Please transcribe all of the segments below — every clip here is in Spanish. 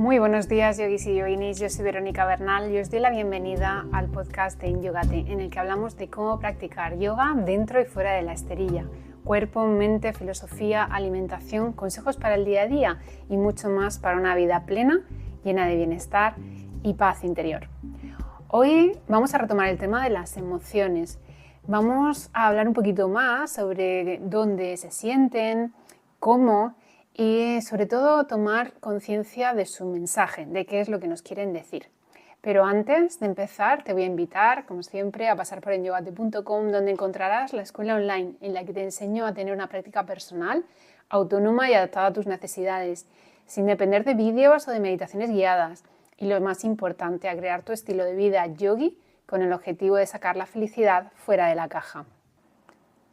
Muy buenos días, yogis y yoginis. Yo soy Verónica Bernal y os doy la bienvenida al podcast de Yogate, en el que hablamos de cómo practicar yoga dentro y fuera de la esterilla. Cuerpo, mente, filosofía, alimentación, consejos para el día a día y mucho más para una vida plena, llena de bienestar y paz interior. Hoy vamos a retomar el tema de las emociones. Vamos a hablar un poquito más sobre dónde se sienten, cómo y sobre todo tomar conciencia de su mensaje, de qué es lo que nos quieren decir. Pero antes de empezar te voy a invitar, como siempre, a pasar por enyogate.com, donde encontrarás la escuela online en la que te enseño a tener una práctica personal, autónoma y adaptada a tus necesidades, sin depender de vídeos o de meditaciones guiadas. Y lo más importante, a crear tu estilo de vida yogi con el objetivo de sacar la felicidad fuera de la caja.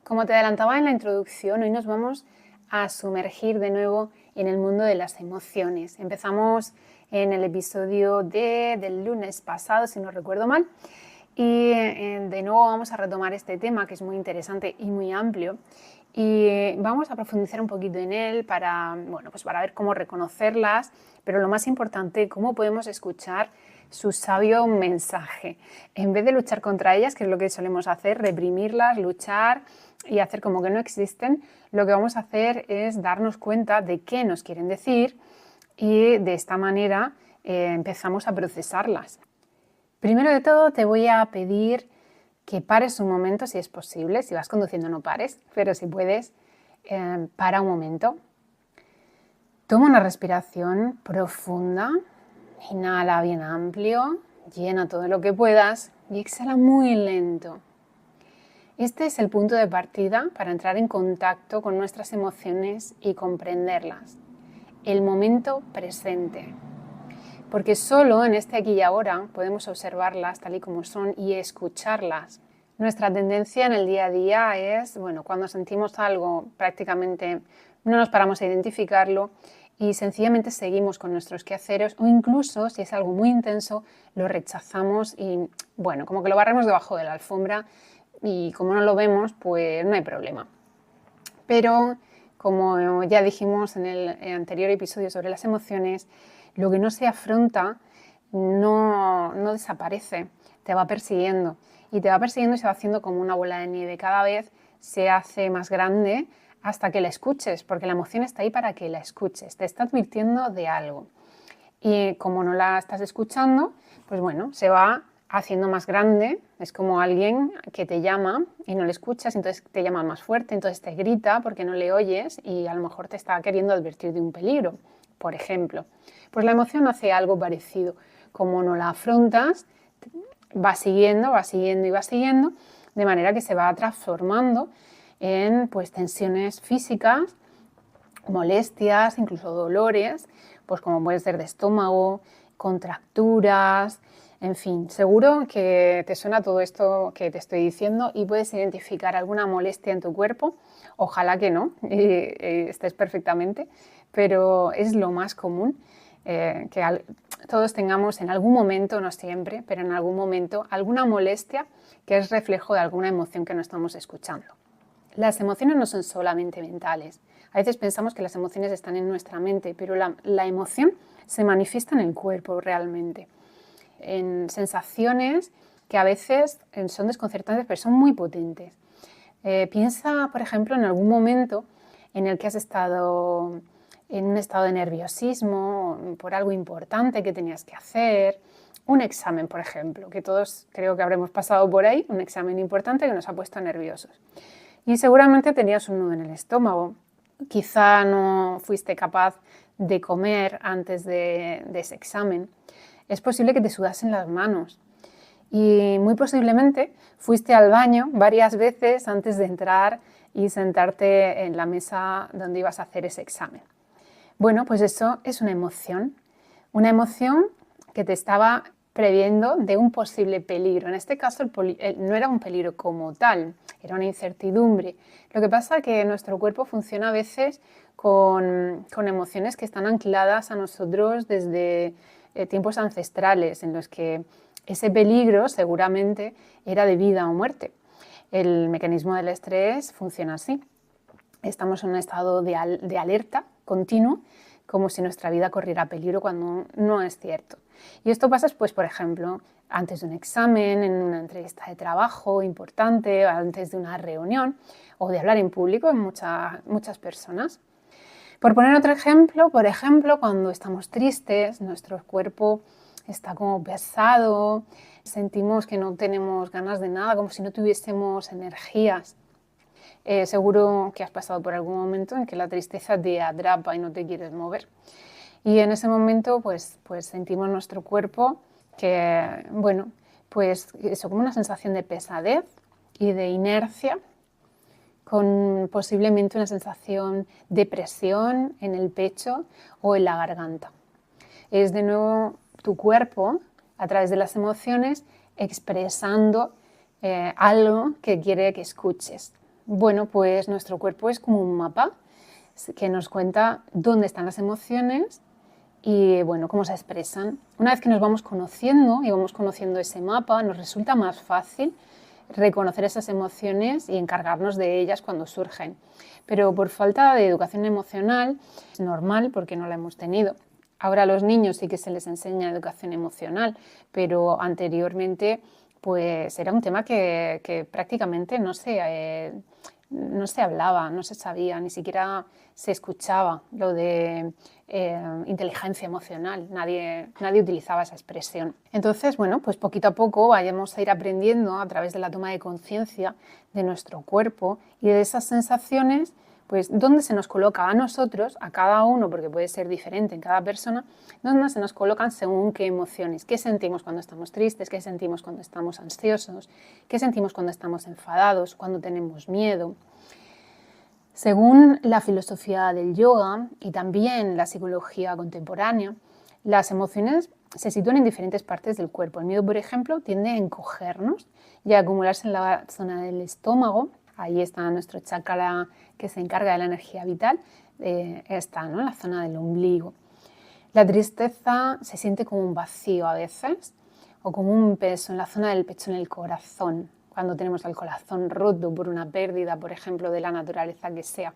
Como te adelantaba en la introducción, hoy nos vamos a sumergir de nuevo en el mundo de las emociones. Empezamos en el episodio del lunes pasado, si no recuerdo mal, y de nuevo vamos a retomar este tema que es muy interesante y muy amplio y vamos a profundizar un poquito en él para ver cómo reconocerlas, pero lo más importante, cómo podemos escuchar su sabio mensaje. En vez de luchar contra ellas, que es lo que solemos hacer, reprimirlas, luchar y hacer como que no existen, lo que vamos a hacer es darnos cuenta de qué nos quieren decir y de esta manera empezamos a procesarlas. Primero de todo te voy a pedir que pares un momento si es posible. Si vas conduciendo no pares, pero si puedes, para un momento. Toma una respiración profunda, inhala bien amplio, llena todo lo que puedas y exhala muy lento. Este es el punto de partida para entrar en contacto con nuestras emociones y comprenderlas. El momento presente. Porque solo en este aquí y ahora podemos observarlas tal y como son y escucharlas. Nuestra tendencia en el día a día es, cuando sentimos algo prácticamente no nos paramos a identificarlo y sencillamente seguimos con nuestros quehaceres o incluso si es algo muy intenso lo rechazamos y como que lo barremos debajo de la alfombra y como no lo vemos pues no hay problema. Pero como ya dijimos en el anterior episodio sobre las emociones, lo que no se afronta no desaparece, te va persiguiendo y te va persiguiendo y se va haciendo como una bola de nieve. Cada vez se hace más grande hasta que la escuches, porque la emoción está ahí para que la escuches, te está advirtiendo de algo. Y como no la estás escuchando, pues se va haciendo más grande. Es como alguien que te llama y no le escuchas, entonces te llama más fuerte, entonces te grita porque no le oyes y a lo mejor te está queriendo advertir de un peligro, por ejemplo. Pues la emoción hace algo parecido. Como no la afrontas, va siguiendo, de manera que se va transformando en tensiones físicas, molestias, incluso dolores, pues como puede ser de estómago, contracturas, en fin, seguro que te suena todo esto que te estoy diciendo y puedes identificar alguna molestia en tu cuerpo. Ojalá que no, estés perfectamente, pero es lo más común que todos tengamos en algún momento, no siempre, pero en algún momento, alguna molestia que es reflejo de alguna emoción que no estamos escuchando. Las emociones no son solamente mentales. A veces pensamos que las emociones están en nuestra mente, pero la emoción se manifiesta en el cuerpo realmente, en sensaciones que a veces son desconcertantes, pero son muy potentes. Piensa, por ejemplo, en algún momento en el que has estado en un estado de nerviosismo por algo importante que tenías que hacer, un examen, por ejemplo, que todos creo que habremos pasado por ahí, un examen importante que nos ha puesto nerviosos. Y seguramente tenías un nudo en el estómago, quizá no fuiste capaz de comer antes de ese examen. Es posible que te sudasen las manos y muy posiblemente fuiste al baño varias veces antes de entrar y sentarte en la mesa donde ibas a hacer ese examen. Pues eso es una emoción que te estaba previendo de un posible peligro. En este caso no era un peligro como tal, era una incertidumbre. Lo que pasa es que nuestro cuerpo funciona a veces con emociones que están ancladas a nosotros desde tiempos ancestrales, en los que ese peligro seguramente era de vida o muerte. El mecanismo del estrés funciona así. Estamos en un estado de alerta continuo como si nuestra vida corriera peligro cuando no es cierto. Y esto pasa, pues, por ejemplo, antes de un examen, en una entrevista de trabajo importante, antes de una reunión o de hablar en público en muchas personas. Por poner otro ejemplo, por ejemplo, cuando estamos tristes, nuestro cuerpo está como pesado, sentimos que no tenemos ganas de nada, como si no tuviésemos energías. Seguro que has pasado por algún momento en que la tristeza te atrapa y no te quieres mover. Y en ese momento pues sentimos nuestro cuerpo que, bueno, pues eso, como una sensación de pesadez y de inercia, con posiblemente una sensación de presión en el pecho o en la garganta. Es de nuevo tu cuerpo, a través de las emociones, expresando algo que quiere que escuches. Bueno, pues nuestro cuerpo es como un mapa que nos cuenta dónde están las emociones y, bueno, cómo se expresan. Una vez que nos vamos conociendo y vamos conociendo ese mapa, nos resulta más fácil reconocer esas emociones y encargarnos de ellas cuando surgen. Pero por falta de educación emocional, es normal porque no la hemos tenido. Ahora a los niños sí que se les enseña educación emocional, pero anteriormente pues era un tema que prácticamente no se hablaba, no se sabía, ni siquiera se escuchaba lo de inteligencia emocional, nadie utilizaba esa expresión. Entonces, bueno, pues poquito a poco vayamos a ir aprendiendo a través de la toma de conciencia de nuestro cuerpo y de esas sensaciones, pues dónde se nos coloca a nosotros, a cada uno, porque puede ser diferente en cada persona, dónde se nos colocan según qué emociones, qué sentimos cuando estamos tristes, qué sentimos cuando estamos ansiosos, qué sentimos cuando estamos enfadados, cuando tenemos miedo. Según la filosofía del yoga y también la psicología contemporánea, las emociones se sitúan en diferentes partes del cuerpo. El miedo, por ejemplo, tiende a encogernos y a acumularse en la zona del estómago. Ahí está nuestro chakra que se encarga de la energía vital, está, ¿no?, en la zona del ombligo. La tristeza se siente como un vacío a veces o como un peso en la zona del pecho, en el corazón, cuando tenemos el corazón roto por una pérdida, por ejemplo, de la naturaleza que sea.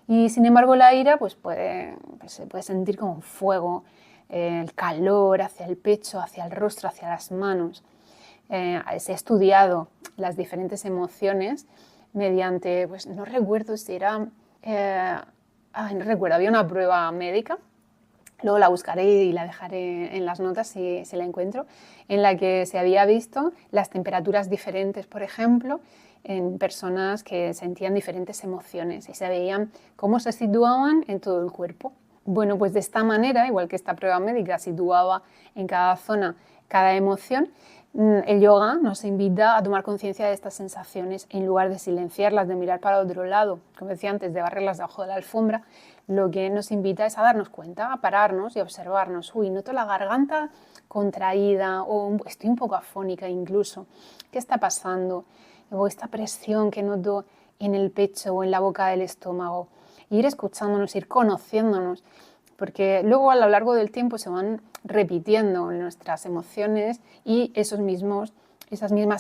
Y sin embargo la ira pues se puede sentir como un fuego, el calor hacia el pecho, hacia el rostro, hacia las manos. Se ha estudiado las diferentes emociones mediante, pues no recuerdo si era, no recuerdo, había una prueba médica, luego la buscaré y la dejaré en las notas si la encuentro, en la que se había visto las temperaturas diferentes, por ejemplo, en personas que sentían diferentes emociones y se veían cómo se situaban en todo el cuerpo. Bueno, pues de esta manera, igual que esta prueba médica situaba en cada zona cada emoción, el yoga nos invita a tomar conciencia de estas sensaciones en lugar de silenciarlas, de mirar para otro lado, como decía antes, de barrerlas debajo de la alfombra. Lo que nos invita es a darnos cuenta, a pararnos y a observarnos. Uy, noto la garganta contraída o estoy un poco afónica incluso. ¿Qué está pasando? O esta presión que noto en el pecho o en la boca del estómago. Ir escuchándonos, ir conociéndonos, porque luego a lo largo del tiempo se van repitiendo nuestras emociones y esas mismas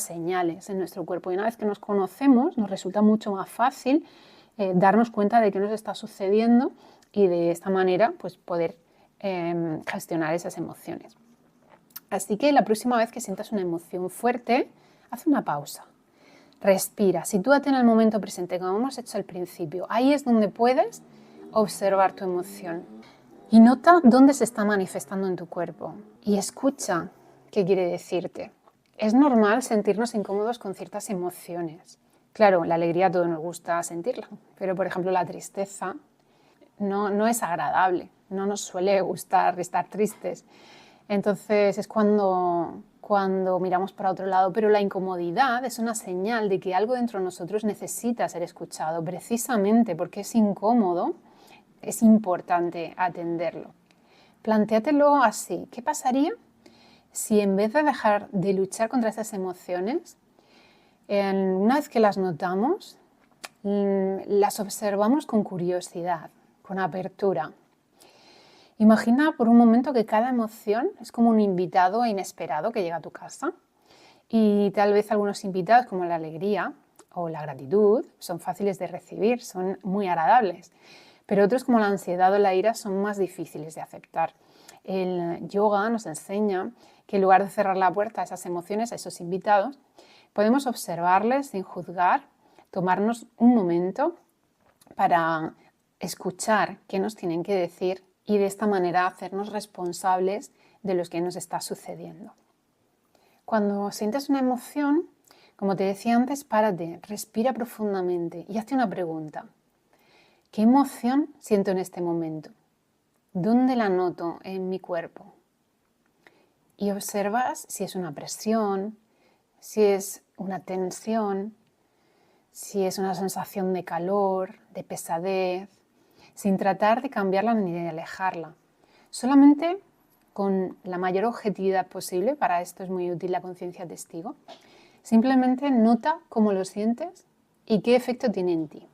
señales en nuestro cuerpo. Y una vez que nos conocemos, nos resulta mucho más fácil darnos cuenta de qué nos está sucediendo y de esta manera pues, poder gestionar esas emociones. Así que la próxima vez que sientas una emoción fuerte, haz una pausa. Respira, sitúate en el momento presente, como hemos hecho al principio. Ahí es donde puedes observar tu emoción. Y nota dónde se está manifestando en tu cuerpo y escucha qué quiere decirte. Es normal sentirnos incómodos con ciertas emociones. Claro, la alegría a todos nos gusta sentirla, pero por ejemplo la tristeza no es agradable, no nos suele gustar estar tristes. Entonces es cuando miramos para otro lado, pero la incomodidad es una señal de que algo dentro de nosotros necesita ser escuchado, precisamente porque es incómodo. Es importante atenderlo. Plantéatelo así. ¿Qué pasaría si en vez de dejar de luchar contra esas emociones, una vez que las notamos, las observamos con curiosidad, con apertura? Imagina por un momento que cada emoción es como un invitado inesperado que llega a tu casa y tal vez algunos invitados como la alegría o la gratitud son fáciles de recibir, son muy agradables. pero otros como la ansiedad o la ira son más difíciles de aceptar. El yoga nos enseña que en lugar de cerrar la puerta a esas emociones, a esos invitados, podemos observarles sin juzgar, tomarnos un momento para escuchar qué nos tienen que decir y de esta manera hacernos responsables de lo que nos está sucediendo. Cuando sientes una emoción, como te decía antes, párate, respira profundamente y hazte una pregunta. ¿Qué emoción siento en este momento? ¿Dónde la noto en mi cuerpo? Y observas si es una presión, si es una tensión, si es una sensación de calor, de pesadez, sin tratar de cambiarla ni de alejarla. Solamente con la mayor objetividad posible, para esto es muy útil la conciencia testigo, simplemente nota cómo lo sientes y qué efecto tiene en ti.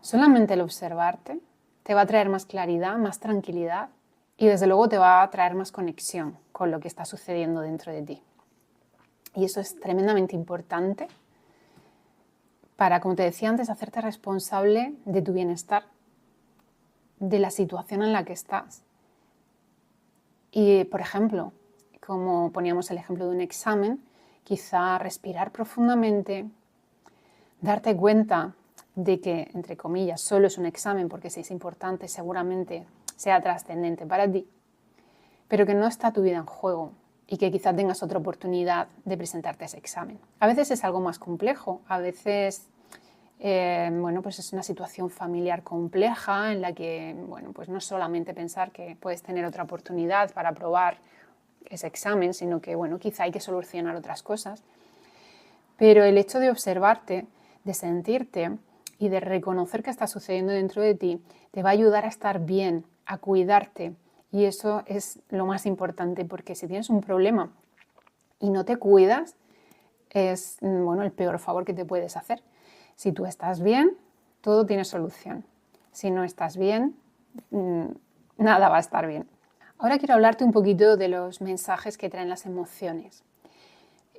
Solamente el observarte te va a traer más claridad, más tranquilidad y desde luego te va a traer más conexión con lo que está sucediendo dentro de ti. Y eso es tremendamente importante para, como te decía antes, hacerte responsable de tu bienestar, de la situación en la que estás. Y, por ejemplo, como poníamos el ejemplo de un examen, quizá respirar profundamente, darte cuenta de que, entre comillas, solo es un examen, porque si es importante seguramente sea trascendente para ti, pero que no está tu vida en juego y que quizá tengas otra oportunidad de presentarte ese examen. A veces es algo más complejo, a veces pues es una situación familiar compleja en la que pues no solamente pensar que puedes tener otra oportunidad para aprobar ese examen, sino que quizá hay que solucionar otras cosas. Pero el hecho de observarte, de sentirte y de reconocer qué está sucediendo dentro de ti, te va a ayudar a estar bien, a cuidarte. Y eso es lo más importante, porque si tienes un problema y no te cuidas, es el peor favor que te puedes hacer. Si tú estás bien, todo tiene solución. Si no estás bien, nada va a estar bien. Ahora quiero hablarte un poquito de los mensajes que traen las emociones.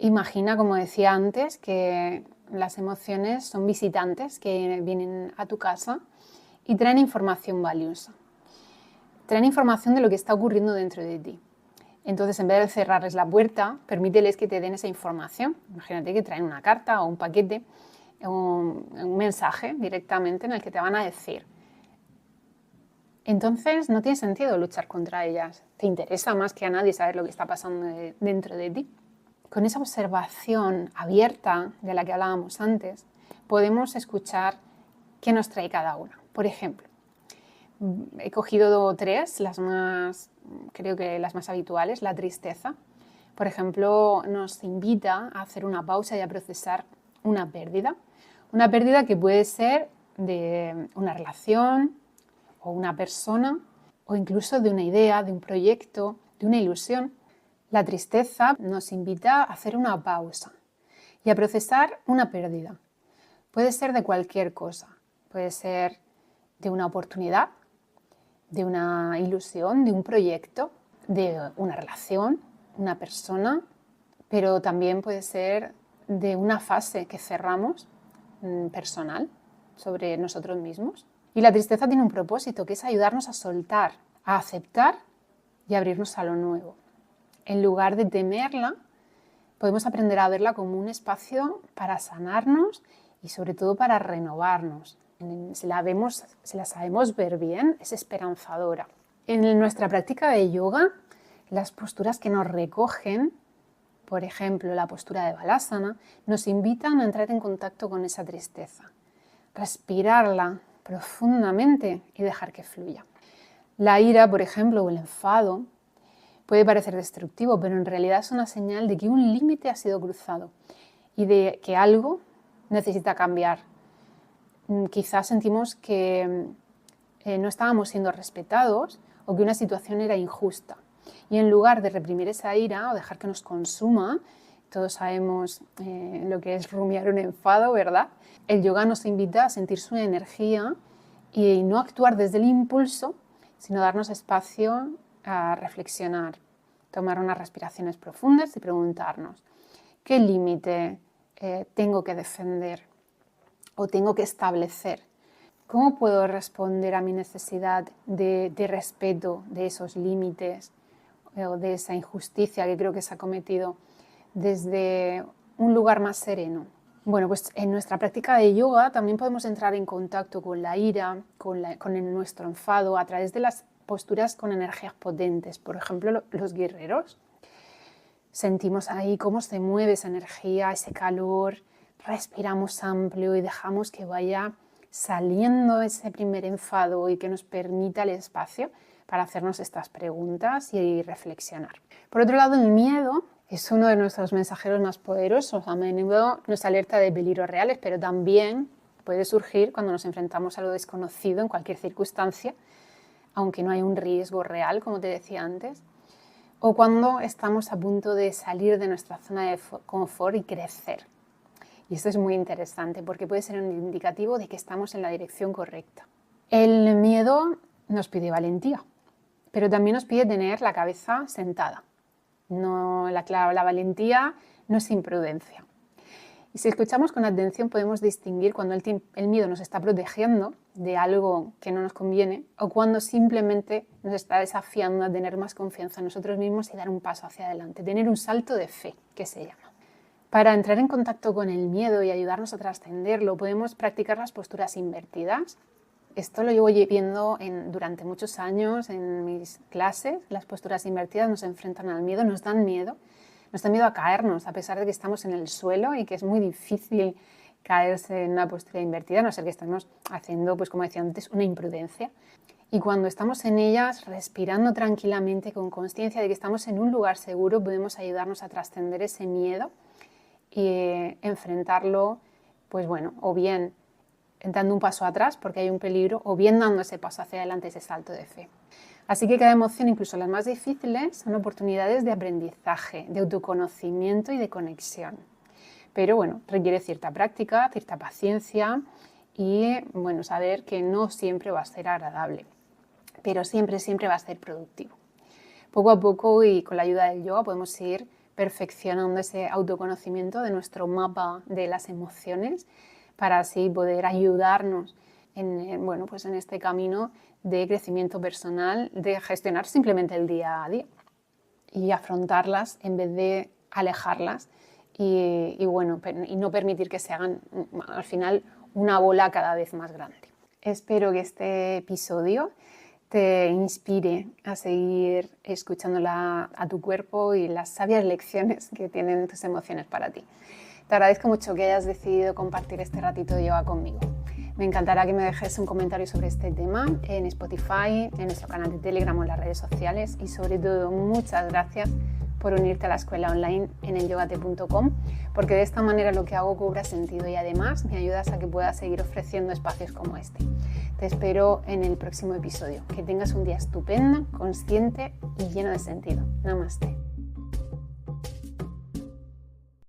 Imagina, como decía antes, que las emociones son visitantes que vienen a tu casa y traen información valiosa. Traen información de lo que está ocurriendo dentro de ti. Entonces, en vez de cerrarles la puerta, permíteles que te den esa información. Imagínate que traen una carta o un paquete, un mensaje directamente en el que te van a decir. Entonces, no tiene sentido luchar contra ellas. Te interesa más que a nadie saber lo que está pasando dentro de ti. Con esa observación abierta de la que hablábamos antes, podemos escuchar qué nos trae cada una. Por ejemplo, he cogido 3, creo que las más habituales. La tristeza, por ejemplo, nos invita a hacer una pausa y a procesar una pérdida que puede ser de una relación o una persona o incluso de una idea, de un proyecto, de una ilusión. La tristeza nos invita a hacer una pausa y a procesar una pérdida. Puede ser de cualquier cosa, puede ser de una oportunidad, de una ilusión, de un proyecto, de una relación, una persona, pero también puede ser de una fase que cerramos personal sobre nosotros mismos. Y la tristeza tiene un propósito, que es ayudarnos a soltar, a aceptar y abrirnos a lo nuevo. En lugar de temerla, podemos aprender a verla como un espacio para sanarnos y sobre todo para renovarnos. Si la sabemos ver bien, es esperanzadora. En nuestra práctica de yoga, las posturas que nos recogen, por ejemplo, la postura de Balasana, nos invitan a entrar en contacto con esa tristeza, respirarla profundamente y dejar que fluya. La ira, por ejemplo, o el enfado, puede parecer destructivo, pero en realidad es una señal de que un límite ha sido cruzado y de que algo necesita cambiar. Quizás sentimos que no estábamos siendo respetados o que una situación era injusta. Y en lugar de reprimir esa ira o dejar que nos consuma, todos sabemos lo que es rumiar un enfado, ¿verdad? El yoga nos invita a sentir su energía y no actuar desde el impulso, sino darnos espacio a reflexionar, tomar unas respiraciones profundas y preguntarnos ¿qué límite tengo que defender o tengo que establecer ¿Cómo puedo responder a mi necesidad de respeto de esos límites o de esa injusticia que creo que se ha cometido desde un lugar más sereno? Bueno, pues en nuestra práctica de yoga también podemos entrar en contacto con la ira, con nuestro enfado, a través de las posturas con energías potentes. Por ejemplo, los guerreros. Sentimos ahí cómo se mueve esa energía, ese calor, respiramos amplio y dejamos que vaya saliendo ese primer enfado y que nos permita el espacio para hacernos estas preguntas y reflexionar. Por otro lado, el miedo es uno de nuestros mensajeros más poderosos. A menudo nos alerta de peligros reales, pero también puede surgir cuando nos enfrentamos a lo desconocido en cualquier circunstancia, aunque no haya un riesgo real, como te decía antes, o cuando estamos a punto de salir de nuestra zona de confort y crecer. Y esto es muy interesante porque puede ser un indicativo de que estamos en la dirección correcta. El miedo nos pide valentía, pero también nos pide tener la cabeza sentada. La valentía no es imprudencia. Y si escuchamos con atención podemos distinguir cuando el miedo nos está protegiendo de algo que no nos conviene o cuando simplemente nos está desafiando a tener más confianza en nosotros mismos y dar un paso hacia adelante, tener un salto de fe, que se llama. Para entrar en contacto con el miedo y ayudarnos a trascenderlo, podemos practicar las posturas invertidas. Esto lo llevo viendo durante muchos años en mis clases. Las posturas invertidas nos enfrentan al miedo, nos dan miedo a caernos, a pesar de que estamos en el suelo y que es muy difícil caerse en una postura invertida, a no ser que estemos haciendo, pues como decía antes, una imprudencia. Y cuando estamos en ellas, respirando tranquilamente, con conciencia de que estamos en un lugar seguro, podemos ayudarnos a trascender ese miedo y enfrentarlo, pues bueno, o bien dando un paso atrás porque hay un peligro, o bien dando ese paso hacia adelante, ese salto de fe. Así que cada emoción, incluso las más difíciles, son oportunidades de aprendizaje, de autoconocimiento y de conexión. Pero bueno, requiere cierta práctica, cierta paciencia y bueno, saber que no siempre va a ser agradable, pero siempre va a ser productivo. Poco a poco y con la ayuda del yoga podemos ir perfeccionando ese autoconocimiento de nuestro mapa de las emociones para así poder ayudarnos en este camino de crecimiento personal, de gestionar simplemente el día a día y afrontarlas en vez de alejarlas y no permitir que se hagan al final una bola cada vez más grande. Espero que este episodio te inspire a seguir escuchándola a tu cuerpo y las sabias lecciones que tienen tus emociones para ti. Te agradezco mucho que hayas decidido compartir este ratito de yoga conmigo. Me encantará que me dejes un comentario sobre este tema en Spotify, en nuestro canal de Telegram o en las redes sociales y sobre todo muchas gracias por unirte a la escuela online en enyogate.com porque de esta manera lo que hago cobra sentido y además me ayudas a que pueda seguir ofreciendo espacios como este. Te espero en el próximo episodio. Que tengas un día estupendo, consciente y lleno de sentido. Namaste.